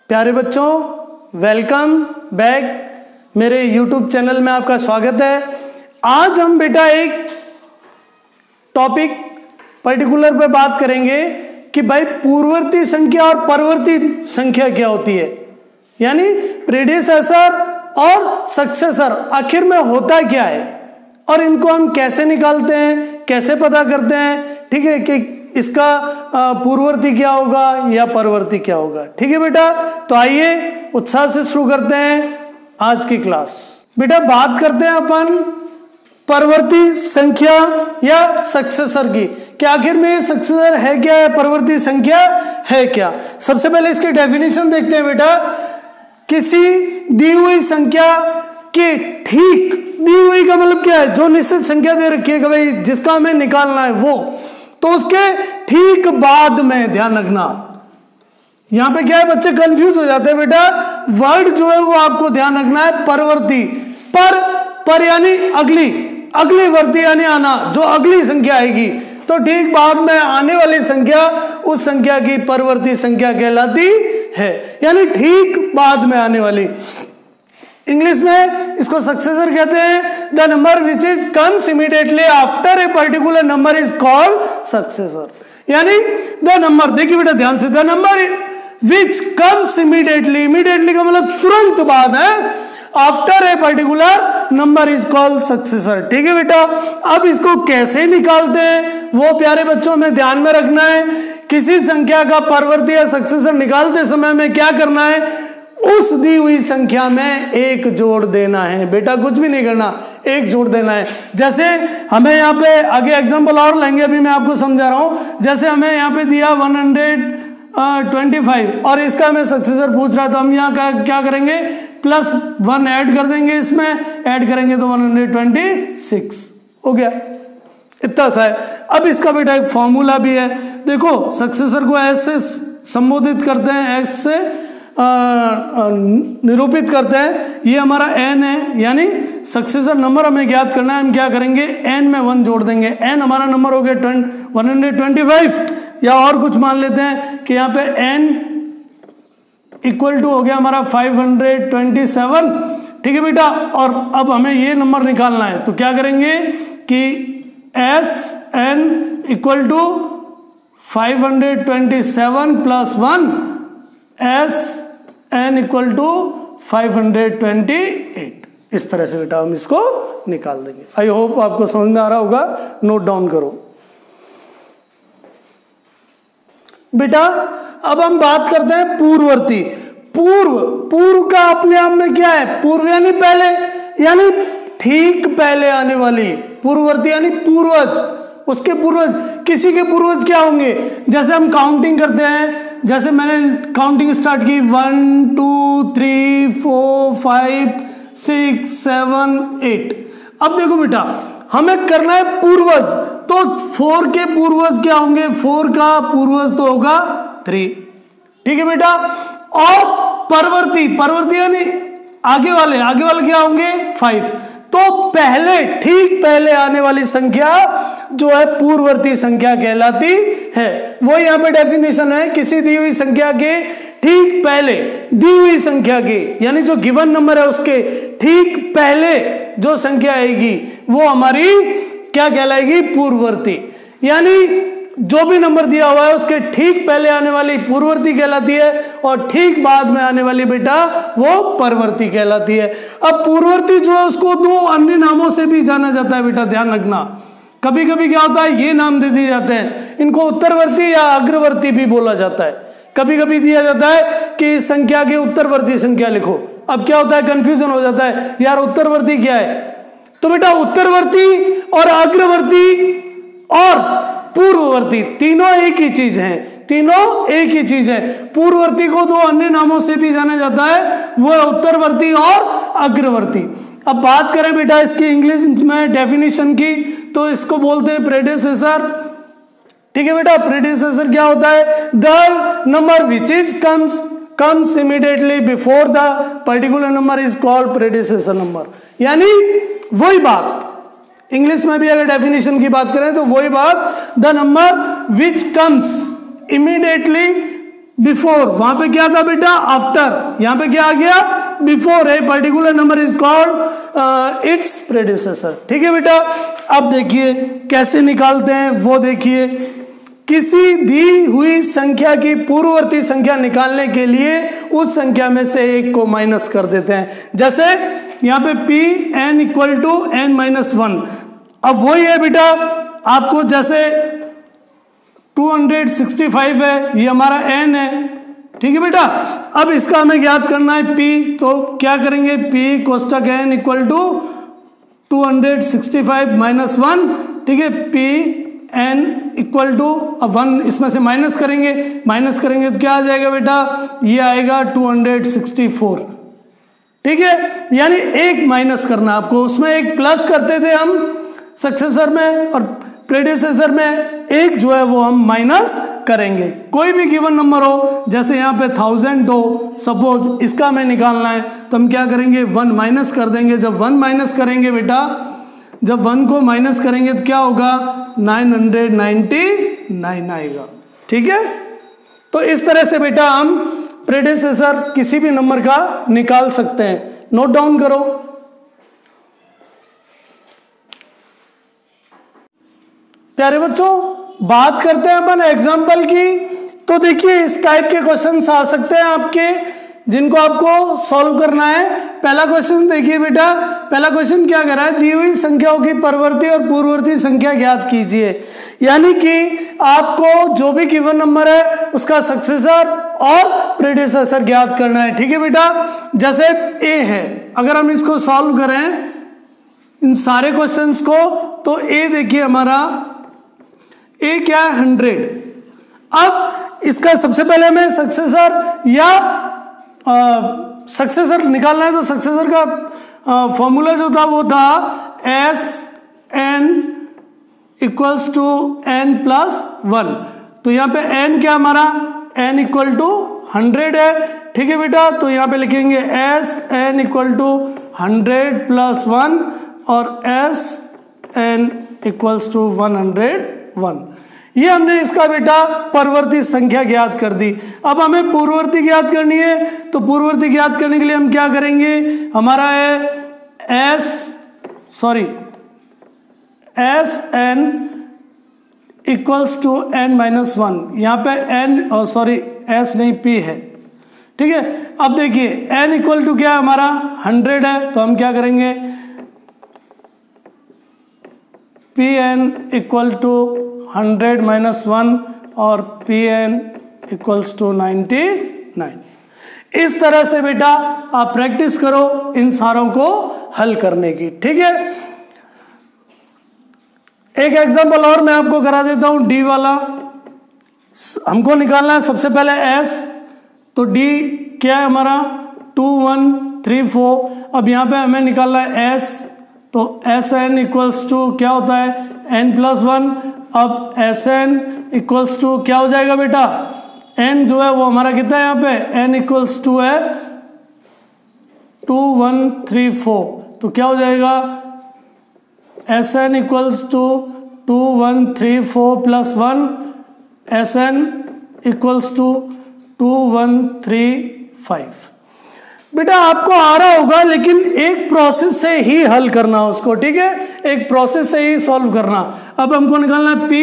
प्यारे बच्चों, welcome back. मेरे YouTube चैनल में आपका स्वागत है। आज हम बेटा एक टॉपिक पर्टिकुलर पे बात करेंगे कि भाई पूर्ववर्ती संख्या और परवर्ती संख्या क्या होती है, यानी प्रीडिसेसर और सक्सेसर आखिर में होता क्या है और इनको हम कैसे निकालते हैं, कैसे पता करते हैं। ठीक है कि इसका पूर्ववर्ती क्या होगा या परवर्ती क्या होगा। ठीक है बेटा, तो आइए उत्साह से शुरू करते हैं आज की क्लास। बेटा बात करते हैं अपन परवर्ती संख्या या सक्सेसर की, कि आखिर में सक्सेसर है क्या है, परवर्ती संख्या है क्या। सबसे पहले इसकी डेफिनेशन देखते हैं बेटा। किसी दी हुई संख्या के ठीक, दी हुई का मतलब क्या है, जो निश्चित संख्या दे रखी है कि भाई जिसका हमें निकालना है वो, तो उसके ठीक बाद में ध्यान रखना। यहां पे क्या है, बच्चे कंफ्यूज हो जाते हैं बेटा। वर्ड जो है वो आपको ध्यान रखना है परवर्ती, पर यानी अगली वर्ती यानी आना, जो अगली संख्या आएगी, तो ठीक बाद में आने वाली संख्या उस संख्या की परवर्ती संख्या कहलाती है, यानी ठीक बाद में आने वाली। इंग्लिश में इसको सक्सेसर कहते हैं। The number which is comes immediately after a particular number is called successor, यानी द नंबर, देखिए बेटा ध्यान से, the number which comes immediately, immediately का मतलब तुरंत बाद है, after a particular number is called successor. ठीक है बेटा, अब इसको कैसे निकालते हैं वो प्यारे बच्चों में ध्यान में रखना है। किसी संख्या का परवर्ती या सक्सेसर निकालते समय में क्या करना है, उस दी हुई संख्या में एक जोड़ देना है बेटा, कुछ भी नहीं करना, एक जोड़ देना है। जैसे हमें यहाँ पे आगे एग्जांपल और लेंगे, अभी मैं आपको समझा रहा हूं। जैसे हमें यहाँ पे दिया 125 और इसका हमें सक्सेसर पूछ रहा, तो हम यहाँ क्या करेंगे, +1 ऐड कर देंगे, इसमें ऐड करेंगे तो 126 हो गया, इतना सा है। अब इसका बेटा एक फॉर्मूला भी है, देखो सक्सेसर को एस से संबोधित करते हैं, एस से निरूपित करते हैं। ये हमारा n है, यानी सक्सेसर नंबर हमें ज्ञात करना है। हम क्या करेंगे, n में 1 जोड़ देंगे, n हमारा नंबर हो गया 125, या और कुछ मान लेते हैं कि यहाँ पे n इक्वल टू हो गया हमारा 527। ठीक है बेटा, और अब हमें ये नंबर निकालना है, तो क्या करेंगे कि Sn equal to 527 + 1, Sn equal to 528। इस तरह से बेटा हम इसको निकाल देंगे। आई होप आपको समझ में आ रहा होगा, नोट डाउन करो बेटा। अब हम बात करते हैं पूर्ववर्ती। पूर्व का अपने आप में क्या है, पूर्व यानी पहले, यानी ठीक पहले आने वाली। पूर्ववर्ती यानी पूर्वज, उसके पूर्वज। किसी के पूर्वज क्या होंगे, जैसे हम काउंटिंग करते हैं, जैसे मैंने काउंटिंग स्टार्ट की 1 2 3 4 5 6 7 8। अब देखो बेटा हमें करना है पूर्वज, तो 4 के पूर्वज क्या होंगे, 4 का पूर्वज तो होगा 3। ठीक है बेटा, और परवर्ती यानी आगे वाले क्या होंगे 5। तो पहले, ठीक पहले आने वाली संख्या जो है पूर्ववर्ती संख्या कहलाती है। वो यहाँ पे डेफिनेशन है, किसी दी हुई संख्या के ठीक पहले, दी हुई संख्या के यानी जो गिवन नंबर है उसके ठीक पहले जो संख्या आएगी वो हमारी क्या कहलाएगी, पूर्ववर्ती। यानी जो भी नंबर दिया हुआ है उसके ठीक पहले आने वाली पूर्ववर्ती कहलाती है, और ठीक बाद में आने वाली बेटा वो परवर्ती कहलाती है। अब पूर्ववर्ती जो है उसको 2 अन्य नामों से भी जाना जाता है बेटा, ध्यान रखना। कभी कभी क्या होता है, ये नाम दे दिए जाते हैं, इनको उत्तरवर्ती या अग्रवर्ती भी बोला जाता है। कभी कभी दिया जाता है कि इस संख्या के उत्तरवर्ती संख्या लिखो। अब क्या होता है, कंफ्यूजन हो जाता है, यार उत्तरवर्ती क्या है। तो बेटा उत्तरवर्ती और अग्रवर्ती और पूर्ववर्ती तीनों एक ही चीज है, तीनों एक ही चीज है। पूर्ववर्ती को 2 अन्य नामों से भी जाना जाता है, वो है उत्तरवर्ती और अग्रवर्ती। अब बात करें बेटा इसकी इंग्लिश में डेफिनेशन की, तो इसको बोलते हैं प्रेडिसेसर। ठीक है बेटा, प्रेडिसेसर क्या होता है, the number which is comes immediately before the particular number is called predecessor number. यानी वही बात, इंग्लिश में भी अगर डेफिनेशन की बात करें तो वही बात, the number which comes immediately before, वहां पे क्या था बेटा आफ्टर, यहां पे क्या आ गया before. A particular number is called its predecessor. ठीक है बेटा, अब देखिए कैसे निकालते हैं वो देखिए। किसी दी हुई संख्या की पूर्ववर्ती संख्या निकालने के लिए उस संख्या में से एक को माइनस कर देते हैं। जैसे यहां पे p n equal to n minus one. अब वही है बेटा, आपको जैसे 265 है, ये हमारा n है। ठीक है बेटा, अब इसका हमें ज्ञात करना है p, तो क्या करेंगे p कोष्टक n equal to 265 minus one. ठीक है, p n इक्वल टू, अब 1 इसमें से माइनस करेंगे तो क्या आ जाएगा बेटा, ये आएगा 264। ठीक है, यानी एक माइनस करना आपको, उसमें एक प्लस करते थे हम सक्सेसर में और प्रेडिसेसर में एक जो है वो हम माइनस करेंगे। कोई भी गिवन नंबर हो, जैसे यहाँ पे 1000 हो सपोज, इसका हमें निकालना है तो हम क्या करेंगे 1 माइनस कर देंगे। जब 1 माइनस करेंगे बेटा, जब 1 को माइनस करेंगे तो क्या होगा 999 आएगा। ठीक है, तो इस तरह से बेटा हम प्रेडिसेसर किसी भी नंबर का निकाल सकते हैं। नोट डाउन करो। प्यारे बच्चों, बात करते हैं अपन एग्जाम्पल की। तो देखिए इस टाइप के क्वेश्चंस आ सकते हैं आपके, जिनको आपको सॉल्व करना है। पहला क्वेश्चन देखिए बेटा, पहला क्वेश्चन क्या कर रहा है, दी हुई संख्याओं की परवर्ती और पूर्ववर्ती संख्या ज्ञात कीजिए। यानी कि आपको जो भी गिवन नंबर है उसका सक्सेसर और प्रेडिसेसर ज्ञात करना है। ठीक है बेटा, जैसे ए है, अगर हम इसको सॉल्व करें इन सारे क्वेश्चंस को, तो ए देखिए हमारा ए क्या है 100। अब इसका सबसे पहले हमें सक्सेसर या सक्सेसर निकालना है, तो सक्सेसर का फॉर्मूला जो था वो था s n equals to n plus 1। तो यहाँ पे एन क्या हमारा, एन इक्वल टू 100 है। ठीक है बेटा, तो यहाँ पे लिखेंगे s n equal to 100 plus 1 और एस एन इक्वल्स टू 101। ये हमने इसका बेटा परवर्ती संख्या ज्ञात कर दी। अब हमें पूर्ववर्ती ज्ञात करनी है, तो पूर्ववर्ती ज्ञात करने के लिए हम क्या करेंगे, हमारा है s n equals to n minus 1। यहाँ पे एन एस नहीं पी है। ठीक है, अब देखिए एन इक्वल टू क्या है हमारा 100 है, तो हम क्या करेंगे p n equal to 100 minus 1 और पी एन इक्वल्स टू 99। इस तरह से बेटा आप प्रैक्टिस करो इन सारों को हल करने की। ठीक है, एक एग्जांपल और मैं आपको करा देता हूं, डी वाला। हमको निकालना है सबसे पहले एस, तो डी क्या है हमारा 2134। अब यहां पे हमें निकालना है एस, तो एस एन इक्वल्स टू क्या होता है एन प्लस 1। अब एस एन इक्वल्स टू क्या हो जाएगा बेटा, एन जो है वो हमारा कितना है यहाँ पे, एन इक्वल्स टू है 2134। तो क्या हो जाएगा s n equals to 2134 plus 1, s n equals to 2135। बेटा आपको आ रहा होगा, लेकिन एक प्रोसेस से ही हल करना उसको। ठीक है, एक प्रोसेस से ही सॉल्व करना। अब हमको निकालना है P,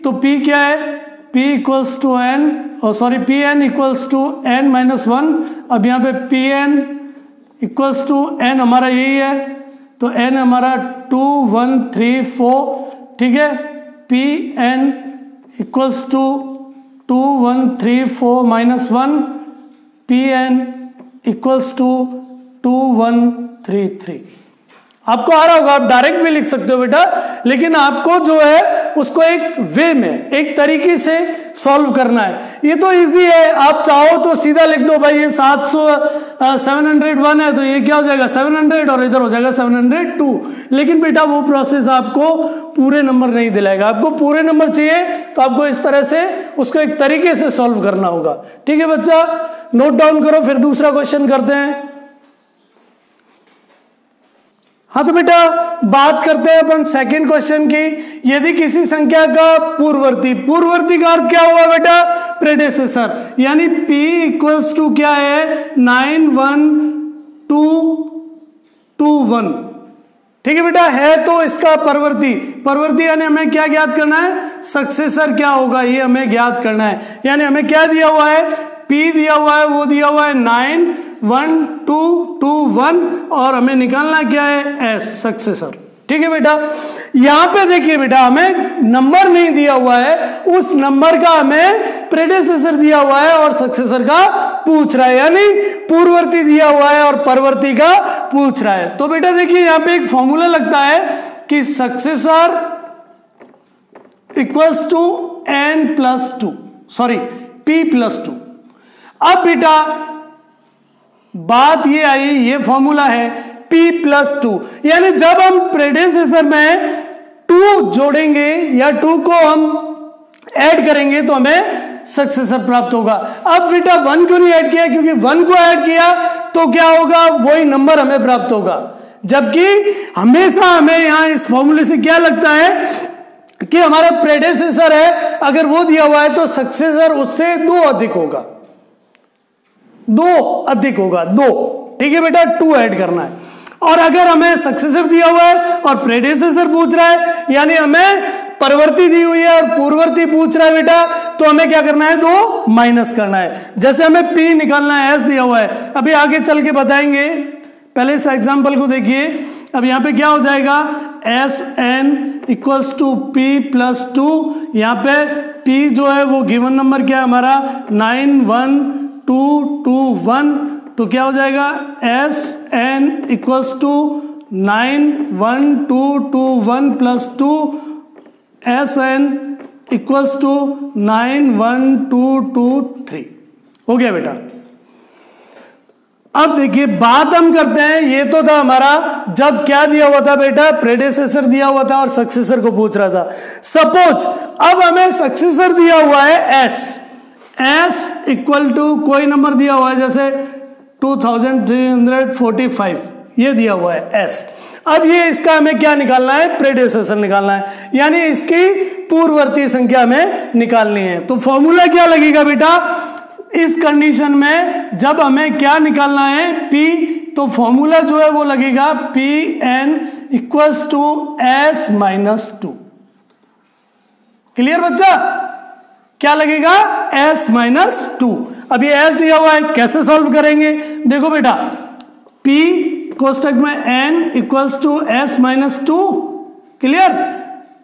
तो P क्या है, P equals to n, p n equals to n minus 1। अब यहाँ पे p n equals to n हमारा यही है, तो एन हमारा 2134। ठीक है, p n equals to 2134 minus 1, p n equals to 2133। आपको आ रहा होगा, आप डायरेक्ट भी लिख सकते हो बेटा, लेकिन आपको जो है उसको एक वे में, एक तरीके से सॉल्व करना है। ये तो इजी है, आप चाहो तो सीधा लिख दो भाई, ये 701 है तो ये क्या हो जाएगा 700 और इधर हो जाएगा 702। लेकिन बेटा वो प्रोसेस आपको पूरे नंबर नहीं दिलाएगा। आपको पूरे नंबर चाहिए तो आपको इस तरह से उसको एक तरीके से सॉल्व करना होगा। ठीक है बच्चा, नोट डाउन करो, फिर दूसरा क्वेश्चन करते हैं। हाँ तो बेटा बात करते हैं अपन सेकंड क्वेश्चन की। यदि किसी संख्या का पूर्ववर्ती का अर्थ क्या हुआ बेटा? प्रेडेसेसर, यानी P इक्वल्स टू क्या है? 91221। ठीक है बेटा, है तो इसका परवर्ती यानी हमें क्या ज्ञात करना है? सक्सेसर क्या होगा ये हमें ज्ञात करना है। यानी हमें क्या दिया हुआ है? P दिया हुआ है, वो दिया हुआ है 91221 और हमें निकालना क्या है? S, successor. ठीक है बेटा, यहां पे देखिए बेटा हमें नंबर नहीं दिया हुआ है, उस नंबर का हमें प्रेडेसेसर दिया हुआ है और सक्सेसर का पूछ रहा है, यानी पूर्ववर्ती दिया हुआ है और परवर्ती का पूछ रहा है। तो बेटा देखिए यहां पे एक फॉर्मूला लगता है कि successor equals to P plus 2। अब बेटा बात ये आई, ये फॉर्मूला है P प्लस 2, यानी जब हम प्रेडेसेसर में 2 जोड़ेंगे या 2 को हम ऐड करेंगे तो हमें सक्सेसर प्राप्त होगा। अब बेटा 1 क्यों नहीं ऐड किया? क्योंकि 1 को ऐड किया तो क्या होगा? वही नंबर हमें प्राप्त होगा। जबकि हमेशा हमें यहां इस फॉर्मूले से क्या लगता है कि हमारा प्रेडेसेसर है, अगर वो दिया हुआ है तो सक्सेसर उससे 2 अधिक होगा। ठीक है बेटा, 2 ऐड करना है। और अगर हमें सक्सेसर दिया हुआ है और प्रेडेसेसर पूछ रहा है, यानी हमें परवर्ती दी हुई है और पूर्ववर्ती पूछ रहा है बेटा, तो हमें क्या करना है? 2 माइनस करना है। जैसे हमें P निकालना है, S दिया हुआ है, अभी आगे चल के बताएंगे, पहले इस एग्जांपल को देखिए। अब यहां पे क्या हो जाएगा? SN equals to P plus 2। यहां पे P जो है वो गिवन नंबर क्या है हमारा? 91221। तो क्या हो जाएगा? SN equals to 91221 plus 2, SN equals to 91223। हो गया बेटा। अब देखिए बात हम करते हैं, ये तो था हमारा जब क्या दिया हुआ था बेटा? प्रेडेसेसर दिया हुआ था और सक्सेसर को पूछ रहा था। सपोज अब हमें सक्सेसर दिया हुआ है S इक्वल टू कोई नंबर दिया हुआ है, जैसे 2345 ये दिया हुआ है S। अब ये इसका हमें क्या निकालना है? प्रेडेसेसर निकालना है, यानी इसकी पूर्ववर्ती संख्या हमें निकालनी है। तो फॉर्मूला क्या लगेगा बेटा इस कंडीशन में? जब हमें क्या निकालना है? P, तो फॉर्मूला जो है वो लगेगा Pn equals to S minus 2। Clear बच्चा? क्या लगेगा? S minus 2। अब ये S दिया हुआ है, कैसे सॉल्व करेंगे? देखो बेटा, P कोष्टक में N equals to S minus 2। Clear?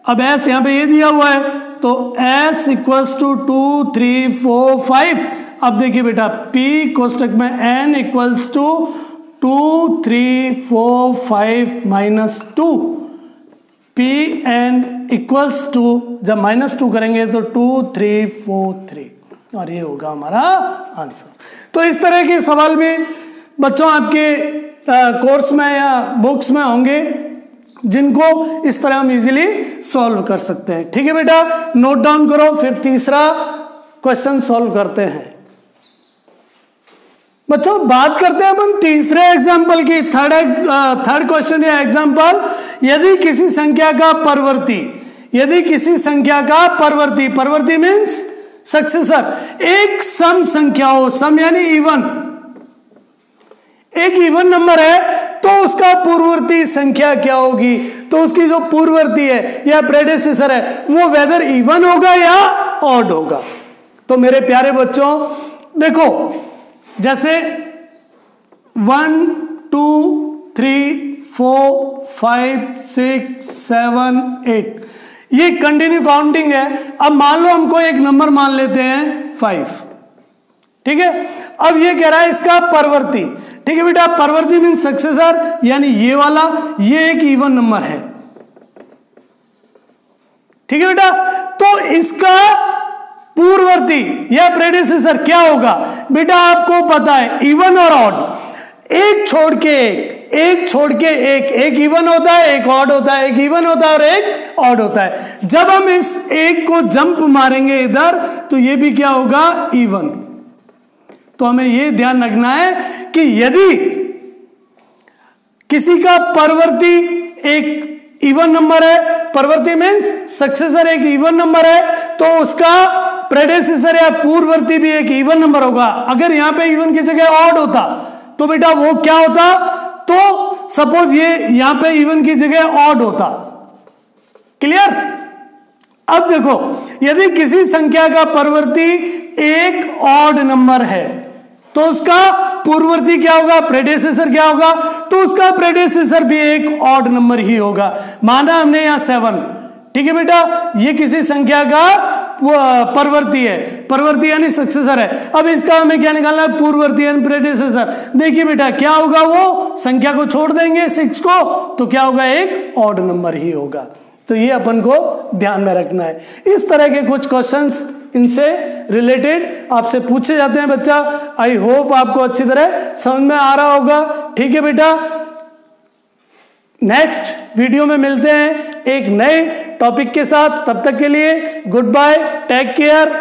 अब S यहां पे ये दिया हुआ है, तो S इक्वल्स टू 2 3 4 5। अब देखिए बेटा P कोष्टक में N equals to 2 3 4 5 minus 2। Pn equals to, जब माइनस 2 करेंगे तो 2 3 4 3, और ये होगा हमारा आंसर। तो इस तरह के सवाल भी बच्चों आपके कोर्स में या बुक्स में होंगे, जिनको इस तरह हम इजीली सॉल्व कर सकते हैं। ठीक है बेटा, नोट डाउन करो, फिर तीसरा क्वेश्चन सॉल्व करते हैं। बच्चों बात करते हैं अपन तीसरे एग्जाम्पल की, थर्ड क्वेश्चन या एग्जाम्पल। यदि किसी संख्या का परवर्ती मीन्स सक्सेसर एक सम संख्या हो, सम यानी इवन, एक इवन नंबर है, तो उसका पूर्ववर्ती संख्या क्या होगी? तो उसकी जो पूर्ववर्ती है या प्रेडेसेसर है वो वेदर इवन होगा या ऑड होगा। तो मेरे प्यारे बच्चों देखो, जैसे 1 2 3 4 5 6 7 8 ये कंटिन्यू काउंटिंग है। अब मान लो हमको एक नंबर मान लेते हैं 5, ठीक है। अब ये कह रहा है इसका परवर्ती, ठीक है बेटा, परवर्ती मीन सक्सेसर, यानी ये वाला, ये एक इवन नंबर है, ठीक है बेटा। तो इसका पूर्ववर्ती या प्रेडेसेसर क्या होगा बेटा? आपको पता है इवन और ऑड, एक छोड़ के एक छोड़ के एक इवन होता है, एक ऑड होता है, एक इवन होता है और एक ऑड होता है। जब हम इस एक को जंप मारेंगे इधर तो ये भी क्या होगा? इवन। तो हमें ये ध्यान रखना है कि यदि किसी का परवर्ती एक इवन नंबर है, परवर्ती मीन्स सक्सेसर एक इवन नंबर है, तो उसका प्रेडेसेसर या पूर्ववर्ती भी एक इवन नंबर होगा। अगर यहां पे इवन की जगह ऑड होता तो बेटा वो क्या होता, तो सपोज ये यहां पे इवन की जगह ऑड होता। क्लियर? अब देखो, यदि किसी संख्या का परवर्ती एक ऑड नंबर है तो उसका पूर्ववर्ती क्या होगा, प्रेडेसेसर क्या होगा, तो उसका प्रेडेसेसर भी एक ऑड नंबर ही होगा। माना हमने यहां 7, ठीक है बेटा, ये किसी संख्या का परवर्ती है, परवर्ती यानी सक्सेसर है। अब इसका हमें क्या निकालना है, पूर्ववर्ती यानी प्रेडेसेसर। देखिए बेटा क्या होगा, वो संख्या को छोड़ देंगे 6 को, तो क्या होगा, एक ऑड नंबर ही होगा। तो ये अपन को ध्यान में रखना है। इस तरह के कुछ क्वेश्चंस इनसे रिलेटेड आपसे पूछे जाते हैं बच्चा। आई होप आपको अच्छी तरह समझ में आ रहा होगा। ठीक है बेटा, नेक्स्ट वीडियो में मिलते हैं एक नए टॉपिक के साथ। तब तक के लिए गुड बाय, टेक केयर।